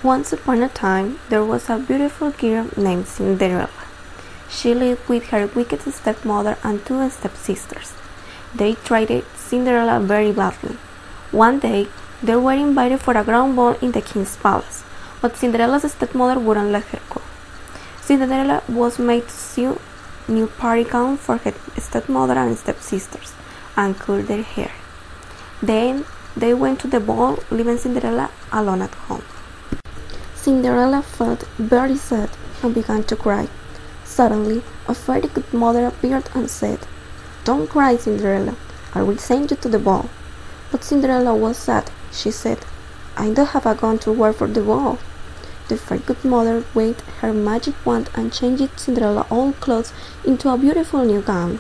Once upon a time, there was a beautiful girl named Cinderella. She lived with her wicked stepmother and two stepsisters. They treated Cinderella very badly. One day, they were invited for a grand ball in the king's palace, but Cinderella's stepmother wouldn't let her go. Cinderella was made to sew new party gowns for her stepmother and stepsisters and cut their hair. Then they went to the ball, leaving Cinderella alone at home. Cinderella felt very sad and began to cry. Suddenly, a very good mother appeared and said, "Don't cry, Cinderella. I will send you to the ball." But Cinderella was sad. She said, "I don't have a gown to wear for the ball." The very good mother waved her magic wand and changed Cinderella's old clothes into a beautiful new gown.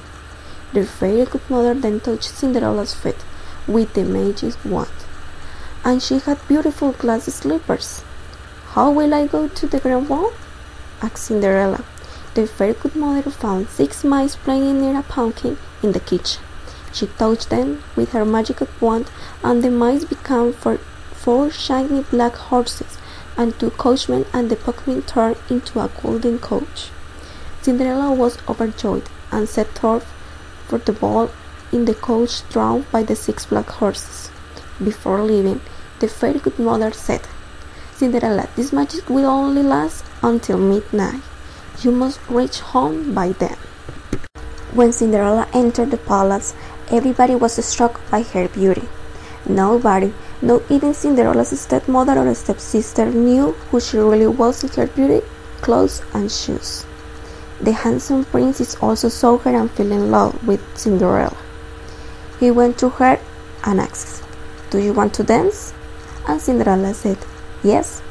The very good mother then touched Cinderella's feet with the magic wand, and she had beautiful glass slippers. "How will I go to the grand ball?" asked Cinderella. The very good mother found 6 mice playing near a pumpkin in the kitchen. She touched them with her magic wand, and the mice became 4 shiny black horses and 2 coachmen, and the pumpkin turned into a golden coach. Cinderella was overjoyed and set off for the ball in the coach drawn by the 6 black horses. Before leaving, the very good mother said, "Cinderella, this magic will only last until midnight. You must reach home by then." When Cinderella entered the palace, everybody was struck by her beauty. Nobody, not even Cinderella's stepmother or stepsister, knew who she really was in her beauty, clothes, and shoes. The handsome prince also saw her and fell in love with Cinderella. He went to her and asked, "Do you want to dance?" And Cinderella said, "Yes."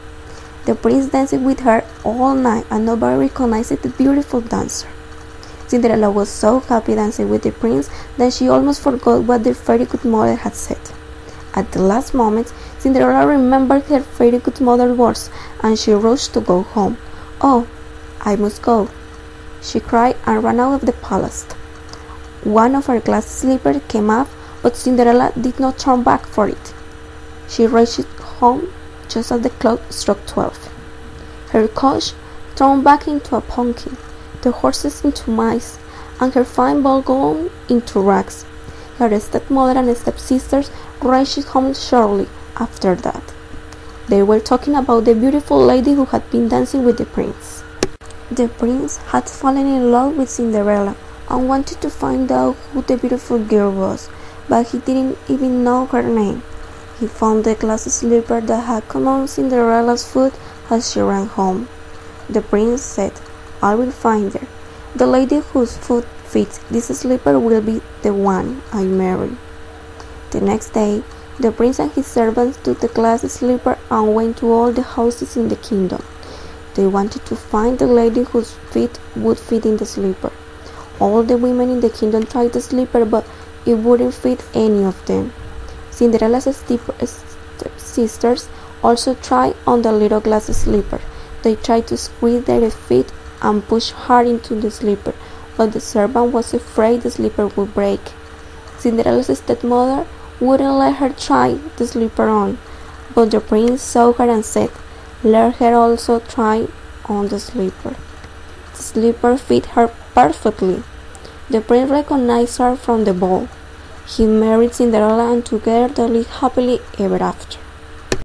The prince danced with her all night, and nobody recognized the beautiful dancer. Cinderella was so happy dancing with the prince that she almost forgot what the very good mother had said. At the last moment, Cinderella remembered her very good mother's words, and she rushed to go home. "Oh, I must go," she cried and ran out of the palace. One of her glass slippers came off, but Cinderella did not turn back for it. She raced home just as the clock struck 12. Her coach turned back into a pumpkin, the horses into mice, and her fine ball gown into rags. Her stepmother and stepsisters raced home shortly after that. They were talking about the beautiful lady who had been dancing with the prince. The prince had fallen in love with Cinderella and wanted to find out who the beautiful girl was, but he didn't even know her name. He found the glass slipper that had come on Cinderella's foot as she ran home. The prince said, "I will find her. The lady whose foot fits this slipper will be the one I marry." The next day, the prince and his servants took the glass slipper and went to all the houses in the kingdom. They wanted to find the lady whose feet would fit in the slipper. All the women in the kingdom tried the slipper, but it wouldn't fit any of them. Cinderella's stepsisters also tried on the little glass slipper. They tried to squeeze their feet and push hard into the slipper, but the servant was afraid the slipper would break. Cinderella's stepmother wouldn't let her try the slipper on, but the prince saw her and said, "Let her also try on the slipper." The slipper fit her perfectly. The prince recognized her from the ball. He married Cinderella, and together they lived happily ever after.